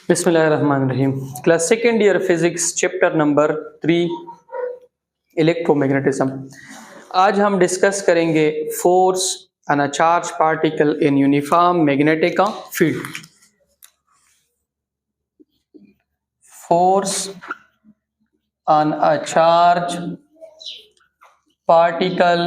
बिस्मिल्लाहिर्रहमानिर्रहीम। Class second year physics chapter number 3 electromagnetism. आज हम डिस्कस करेंगे force on a charge particle in uniform magnetic field. Force on a charge particle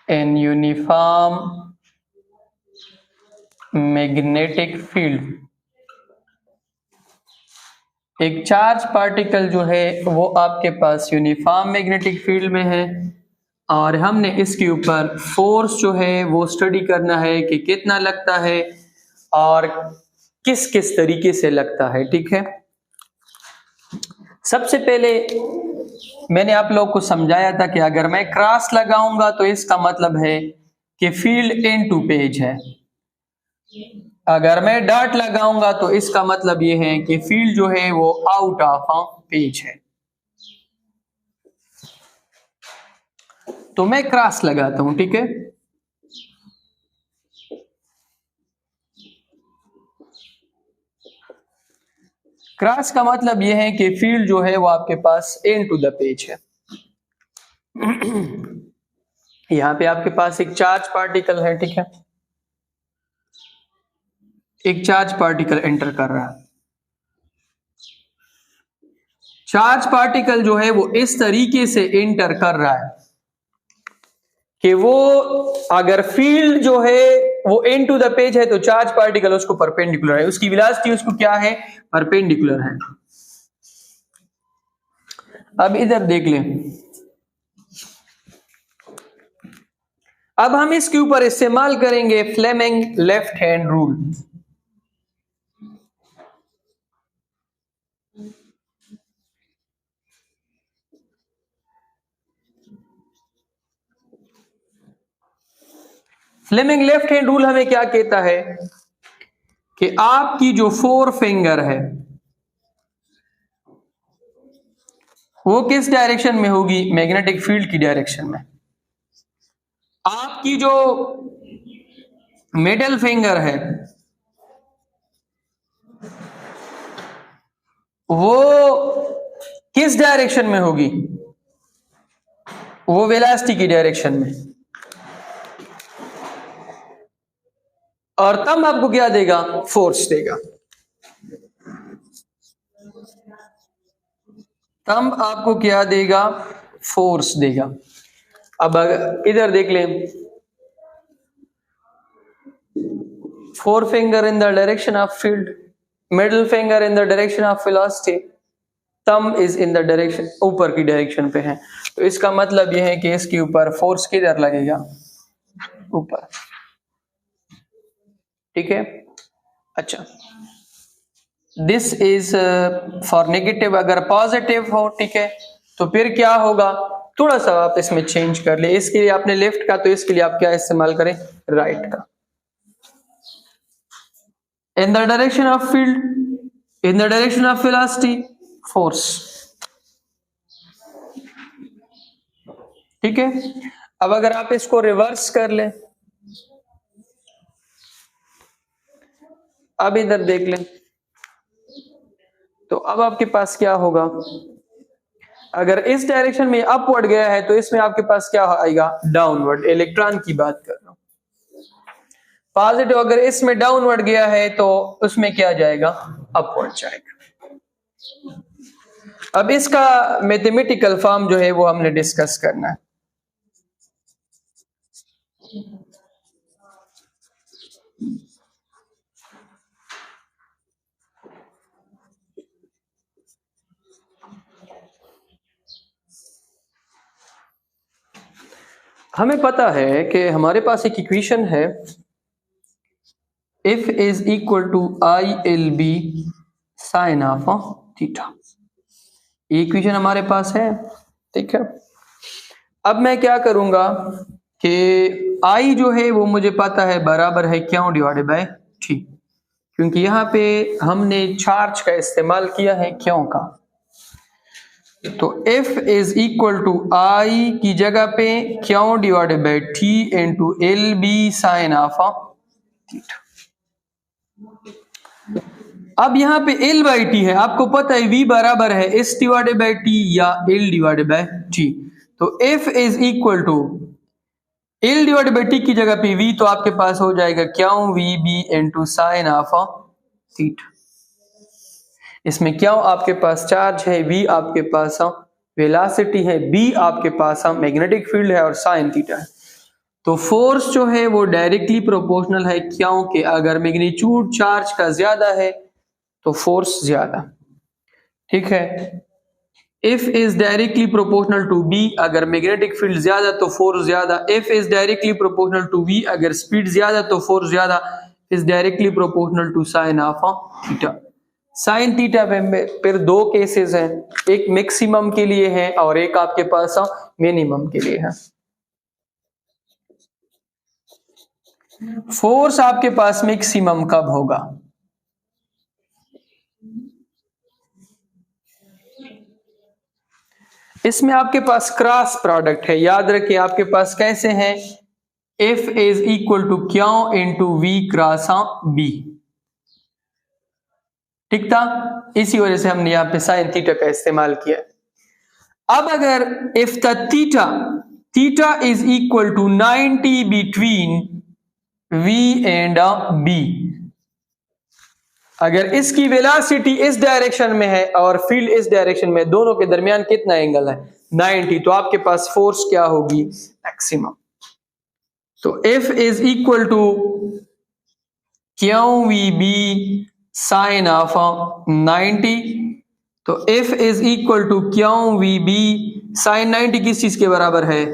in uniform magnetic field. एक charge particle जो है वो आपके पास uniform magnetic field में है और हमने इसके ऊपर फोर्स जो है वो स्टडी करना है कि कितना लगता है और किस किस तरीके से लगता है। ठीक है, सबसे पहले मैंने आप लोग को समझाया था कि अगर मैं क्रॉस लगाऊंगा तो इसका मतलब है कि फील्ड इनटू पेज है, अगर मैं डॉट लगाऊंगा तो इसका मतलब ये है कि फील्ड जो है वो आउट ऑफ पेज है। तो मैं क्रॉस लगाता हूं, ठीक है। क्रॉस का मतलब यह है कि फील्ड जो है वो आपके पास इनटू द पेज है। यहां पे आपके पास एक चार्ज पार्टिकल है, ठीक है, एक चार्ज पार्टिकल एंटर कर रहा है। चार्ज पार्टिकल जो है वो इस तरीके से एंटर कर रहा है कि वो अगर फील्ड जो है वो इनटू द पेज है तो चार्ज पार्टिकल उसको परपेंडिकुलर है, उसकी वेलोसिटी उसको क्या है, परपेंडिकुलर है। अब इधर देख लें, अब हम इसके ऊपर इस्तेमाल करेंगे Fleming left hand rule. Fleming left hand rule हमें क्या कहता है कि आपकी जो फोर फिंगर है वो किस डायरेक्शन में होगी, मैग्नेटिक फील्ड की डायरेक्शन में। आपकी जो मिडिल फिंगर है वो किस डायरेक्शन में होगी, वो वेलोसिटी की डायरेक्शन में। और तब आपको क्या देगा, फोर्स देगा। तब आपको क्या देगा, फोर्स देगा। अब इधर देख लें, four finger in the direction of field, middle finger in the direction of velocity, thumb is in the direction, ऊपर की डायरेक्शन पे है। तो इसका मतलब यह है कि इसके ऊपर फोर्स किधर लगेगा, ऊपर। ठीक है, अच्छा, दिस इज फॉर नेगेटिव। अगर पॉजिटिव हो, ठीक है, तो फिर क्या होगा, थोड़ा सा आप इसमें चेंज कर ले। इसके लिए आपने लेफ्ट का, तो इसके लिए आप क्या इस्तेमाल करें, राइट का। इन the direction of field, in the direction of velocity, force. ठीक है, अब अगर आप इसको रिवर्स कर लें, अब इधर देख लें, तो अब आपके पास क्या होगा, अगर इस डायरेक्शन में अपवर्ड गया है तो इसमें आपके पास क्या आएगा, डाउनवर्ड। इलेक्ट्रॉन की बात कर रहा हूं। पॉजिटिव अगर इसमें डाउनवर्ड गया है तो उसमें क्या जाएगा, अपवर्ड जाएगा। अब इसका मैथमेटिकल फॉर्म जो है वो हमने डिस्कस करना है। हमें पता है कि हमारे पास एक इक्वेशन है, F is equal to ILB sine of theta. ये इक्वेशन हमारे पास है, ठीक है। अब मैं क्या करूंगा कि I जो है वो मुझे पता है बराबर है क्यों डिवाइडेड बाय T, क्योंकि यहाँ पे हमने चार्ज का इस्तेमाल किया है क्यों का। तो F is equal to I की जगह पे क्यों divided by T into LB sine of theta. अब यहाँ पे L बाई टी है, आपको पता है V बराबर है S डिवाइडेड बाई टी या L डिवाइडेड बाई टी। तो F is equal to L divided by T की जगह पे V, तो आपके पास हो जाएगा क्यों V B into sine of theta. इसमें क्यों आपके पास चार्ज है, V आपके पास वेलोसिटी है, B आपके पास मैग्नेटिक फील्ड है और साइन थीटा है। तो फोर्स जो है वो डायरेक्टली प्रोपोर्शनल है, क्योंकि अगर मैग्नीट्यूड चार्ज का ज्यादा है तो फोर्स ज्यादा, ठीक है। F is directly proportional to B, अगर मैग्नेटिक फील्ड ज्यादा तो फोर्स ज्यादा। F is directly proportional to V, अगर स्पीड ज्यादा तो फोर्स ज्यादा। Is directly proportional to sine of theta. Sine theta में फिर दो केसेस हैं, एक मैक्सिमम के लिए है और एक आपके पास मिनिमम के लिए है। फोर्स आपके पास मैक्सिमम कब होगा? इसमें आपके पास क्रॉस प्रोडक्ट है, याद रखिए आपके पास कैसे हैं, F इज इक्वल टू क्यों इंटू V क्रॉस B, ठीक था। इसी वजह से हमने यहाँ पे साइन थीटा का इस्तेमाल किया। अब अगर if the theta is equal to 90 between V and B, अगर इसकी वेलोसिटी इस डायरेक्शन में है और फील्ड इस डायरेक्शन में, दोनों के दरमियान कितना एंगल है 90, तो आपके पास फोर्स क्या होगी मैक्सिमम। तो F is equal to Q V B sign of 90, तो F is equal to Q V B sign 90 किस चीज के बराबर है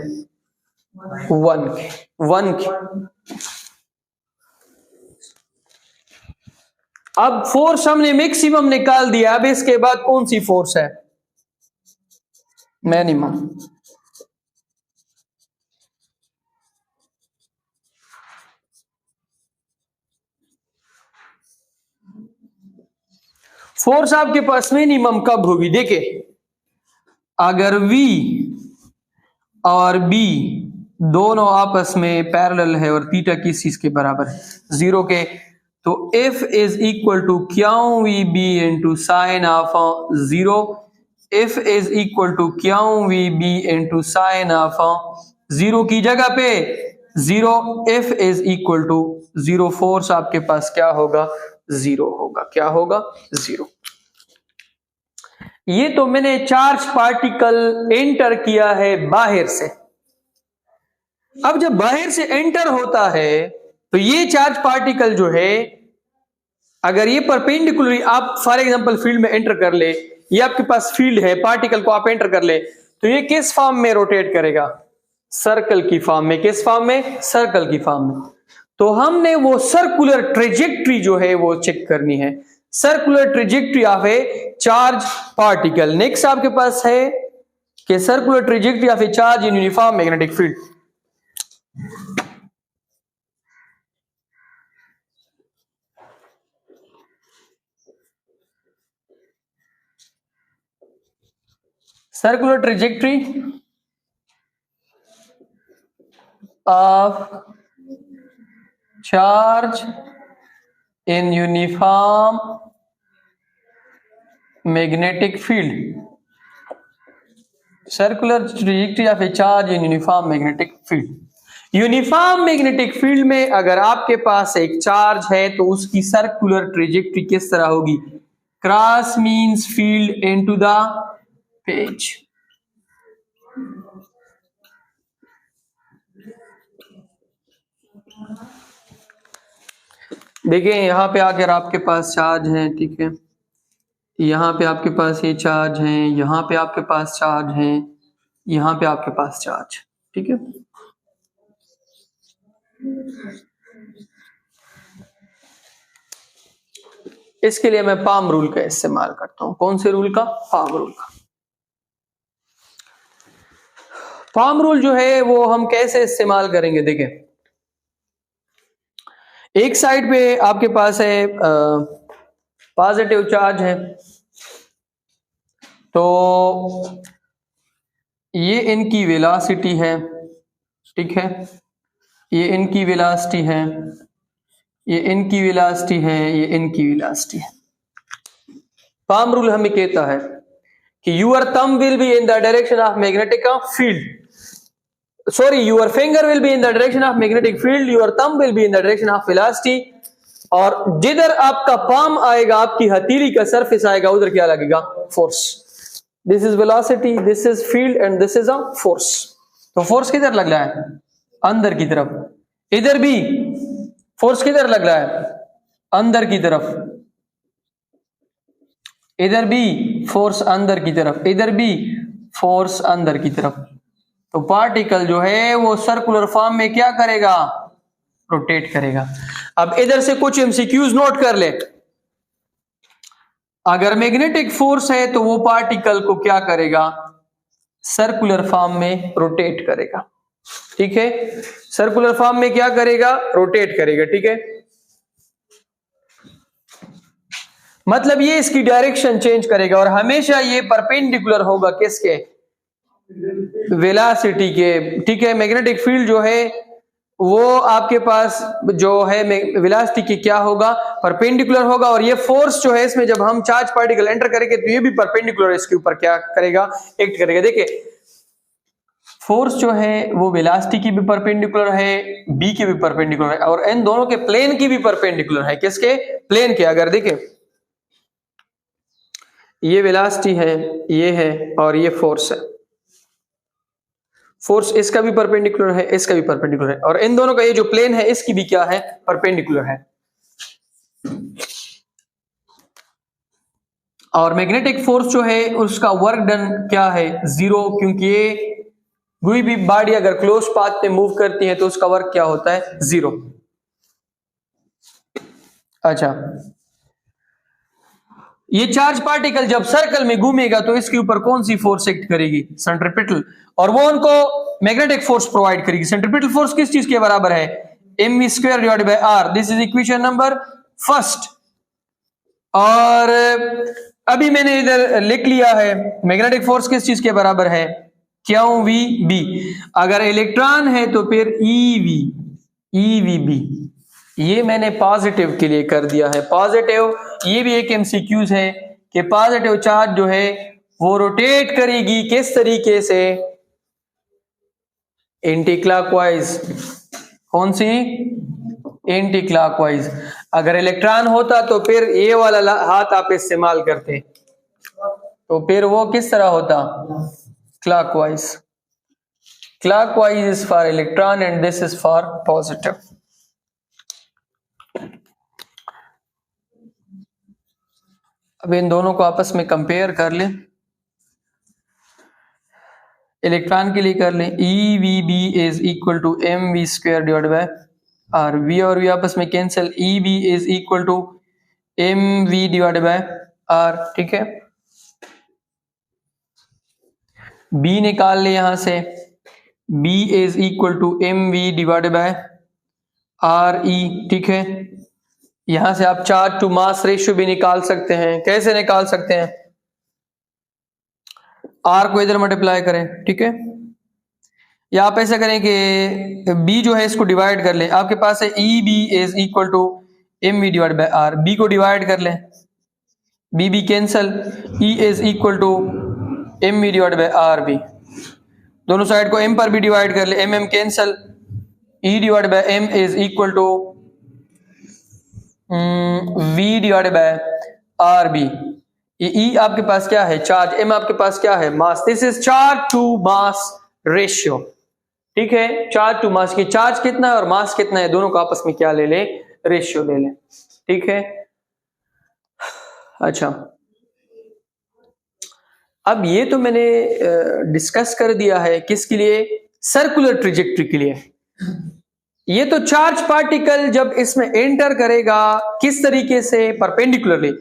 1 के। अब फोर्स हमने मैक्सिमम निकाल दिया, अब इसके बाद कौन सी फोर्स है मिनिमम। फोर्स आपके पास मिनिमम कब होगी, देखिए अगर V और B दोनों आपस में पैरेलल है और थीटा किस चीज के बराबर है 0 के, तो F is equal to Q V B into sine of 0। F is equal to Q V B into sine of 0 की जगह पे 0, F is equal to 0, force आपके पास क्या होगा 0 होगा, क्या होगा 0। ये तो मैंने चार्ज पार्टिकल एंटर किया है बाहर से। अब जब बाहर से एंटर होता है तो ये चार्ज पार्टिकल जो है, अगर ये परपेंडिकुलरली आप फॉर एग्जांपल फील्ड में एंटर कर ले, ये आपके पास फील्ड है, पार्टिकल को आप एंटर कर ले, तो ये किस फॉर्म में रोटेट करेगा सर्कल की फॉर्म में। किस फॉर्म में सर्कल की फॉर्म में। तो हमने वो सर्कुलर ट्रेजेक्ट्री जो है वो चेक करनी है, circular trajectory of A charge particle. Next आपके पास है कि circular trajectory of A charge in uniform magnetic field. Circular trajectory of charge in uniform magnetic field, circular trajectory of a charge in uniform magnetic field। Uniform magnetic field में अगर आपके पास एक charge है तो उसकी सर्कुलर ट्रेजेक्ट्री किस तरह होगी, cross means field into the page. देखिए यहाँ पे आकर आपके पास चार्ज है, ठीक है, यहाँ पे आपके पास ये चार्ज है, यहाँ पे आपके पास चार्ज है, यहाँ पे आपके पास चार्ज, ठीक है। इसके लिए मैं पाम रूल का इस्तेमाल करता हूं। कौन से रूल का? पाम रूल का। पाम रूल जो है वो हम कैसे इस्तेमाल करेंगे, देखिए एक साइड पे आपके पास है पॉजिटिव चार्ज है, तो ये इनकी वेलोसिटी है, ठीक है, ये इनकी वेलोसिटी है, ये इनकी वेलोसिटी है, ये इनकी वेलोसिटी है। पाम रूल हमें कहता है कि your thumb will be in the direction of magnetic field, sorry your finger will be in the direction of magnetic field, your thumb will be in the direction of velocity, और जिधर आपका palm आएगा, आपकी हथेली का surface आएगा, उधर क्या लगेगा? Force. This is velocity, this is field and this is a force. तो फोर्स किधर लग रहा है? अंदर की तरफ। इधर भी फोर्स किधर लग रहा है? अंदर की तरफ। इधर भी फोर्स अंदर की तरफ, इधर भी फोर्स अंदर की तरफ। तो पार्टिकल जो है वो सर्कुलर फॉर्म में क्या करेगा? रोटेट करेगा। अब इधर से कुछ एमसीक्यूज नोट कर ले। अगर मैग्नेटिक फोर्स है तो वो पार्टिकल को क्या करेगा? सर्कुलर फॉर्म में रोटेट करेगा। ठीक है, सर्कुलर फॉर्म में क्या करेगा? रोटेट करेगा। ठीक है, मतलब ये इसकी डायरेक्शन चेंज करेगा और हमेशा ये परपेंडिकुलर होगा किसके? वेलोसिटी के। ठीक है, मैग्नेटिक फील्ड जो है वो आपके पास जो है वेलोसिटी की क्या होगा? परपेंडिकुलर होगा। और ये फोर्स जो है इसमें जब हम चार्ज पार्टिकल एंटर करेंगे तो ये भी परपेंडिकुलर इसके ऊपर क्या करेगा? एक्ट करेगा। देखिए फोर्स जो है वो वेलोसिटी की भी परपेंडिकुलर है, बी की भी परपेंडिकुलर है, और इन दोनों के प्लेन की भी परपेंडिकुलर है। किसके? प्लेन के। अगर देखें ये वेलोसिटी है, ये है, और ये फोर्स है। फोर्स इसका भी परपेंडिकुलर है, इसका भी परपेंडिकुलर है, और इन दोनों का ये जो प्लेन है इसकी भी क्या है? परपेंडिकुलर है। और मैग्नेटिक फोर्स जो है उसका वर्क डन क्या है? जीरो, क्योंकि ये कोई भी बॉडी अगर क्लोज पाथ पे मूव करती है तो उसका वर्क क्या होता है? जीरो। अच्छा, ये चार्ज पार्टिकल जब सर्कल में घूमेगा तो इसके ऊपर कौन सी फोर्स एक्ट करेगी? सेंट्रीपिटल। और वो उनको मैग्नेटिक फोर्स प्रोवाइड करेगी। सेंट्रीपिटल फोर्स किस चीज के बराबर है? mv square divided by r। This is equation number first. और अभी मैंने इधर लिख लिया है मैग्नेटिक फोर्स किस चीज के बराबर है? Q V B. अगर इलेक्ट्रॉन है तो फिर ईवी बी। ये मैंने पॉजिटिव के लिए कर दिया है। पॉजिटिव, ये भी एक एमसीक्यूज है कि पॉजिटिव चार्ज जो है वो रोटेट करेगी किस तरीके से? Anticlockwise. कौन सी? Anticlockwise. अगर इलेक्ट्रॉन होता तो फिर ये वाला हाथ आप इस्तेमाल करते, तो फिर वो किस तरह होता? Clockwise. Clockwise is for electron and this is for positive. अब इन दोनों को आपस में कंपेयर कर लें। इलेक्ट्रॉन के लिए कर लें, E V B is equal to M V square divide by R. V और वी आपस में cancel, E B is equal to M V divide by R. ठीक है, बी निकाल ले यहां से, B is equal to M V divide by R E. ठीक है, यहां से आप चार्ज टू मास रेशियो भी निकाल सकते हैं। कैसे निकाल सकते हैं? आर को इधर मल्टीप्लाई करें। ठीक है, या आप ऐसा करें कि बी जो है इसको डिवाइड कर लें। आपके पास है E B is equal to M V divide by R. B को डिवाइड कर लें, B B cancel, E is equal to M V divide by R B. दोनों साइड को एम पर भी डिवाइड कर ले, M M cancel, E divide by M is equal to V divide by R B. ये E आपके पास क्या है? चार्ज। एम आपके पास क्या है? Mass. This is charge to mass ratio. ठीक है, चार्ज टू मास की चार्ज कितना है और मास कितना है, दोनों को आपस में क्या ले लें? रेशियो ले लें। ठीक है, अच्छा अब ये तो मैंने डिस्कस कर दिया है किसके लिए? सर्कुलर ट्रेजेक्टरी के लिए। ये तो चार्ज पार्टिकल जब इसमें एंटर करेगा किस तरीके से? परपेंडिकुलरली।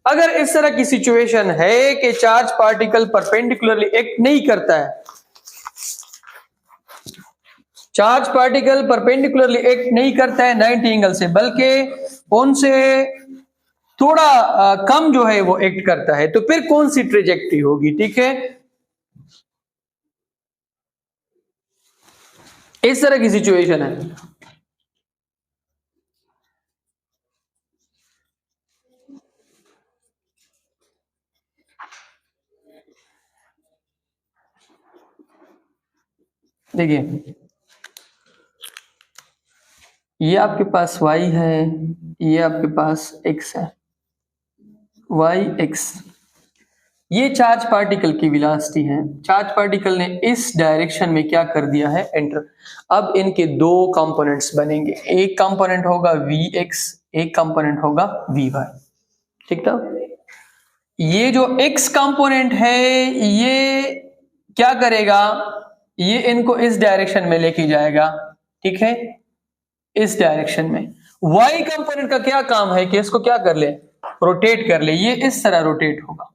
अगर इस तरह की सिचुएशन है कि चार्ज पार्टिकल परपेंडिकुलरली एक्ट नहीं करता है, चार्ज पार्टिकल परपेंडिकुलरली एक्ट नहीं करता है 90 एंगल से, बल्कि उनसे थोड़ा कम जो है वो एक्ट करता है, तो फिर कौन सी ट्रेजेक्टरी होगी? ठीक है, इस तरह की सिचुएशन है। देखिए ये आपके पास y है, ये आपके पास x है, y x, ये चार्ज पार्टिकल की वेलोसिटी है। चार्ज पार्टिकल ने इस डायरेक्शन में क्या कर दिया है, एंटर। अब इनके दो कंपोनेंट्स बनेंगे, एक कंपोनेंट होगा vx, एक कंपोनेंट होगा vy, ठीक था। ये जो x कंपोनेंट है ये क्या करेगा, ये इनको इस डायरेक्शन में लेके जाएगा, ठीक है, इस डायरेक्शन में। y कंपोनेंट का क्या काम है कि इसको क्या कर ले, रोटेट कर ले, ये इस तरह रोटेट होगा।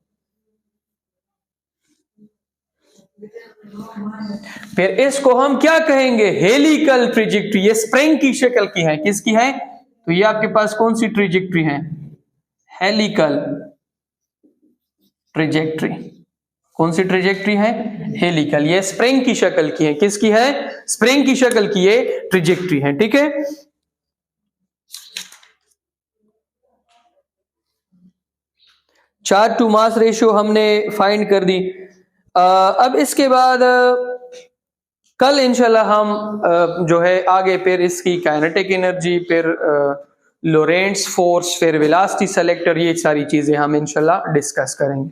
फिर इसको हम क्या कहेंगे, हेलिकल ट्रेजेक्ट्री। ये स्प्रिंग की शक्ल की है, किसकी है, तो ये आपके पास कौन सी ट्रेजेक्ट्री है, हेलिकल ट्रेजेक्ट्री। कौन सी ट्रेजेक्ट्री है, हेलिकल। ये स्प्रिंग की शक्ल की है, किसकी है, स्प्रिंग की शक्ल की ये ट्रेजेक्ट्री है, ठीक है। चार्ज टू मास रेशियो हमने फाइंड कर दी। अब इसके बाद कल इंशाल्लाह हम जो है आगे फिर इसकी काइनेटिक एनर्जी, फिर लोरेंट्स फोर्स, फिर वेलोसिटी सेलेक्टर, ये सारी चीजें हम इंशाल्लाह डिस्कस करेंगे।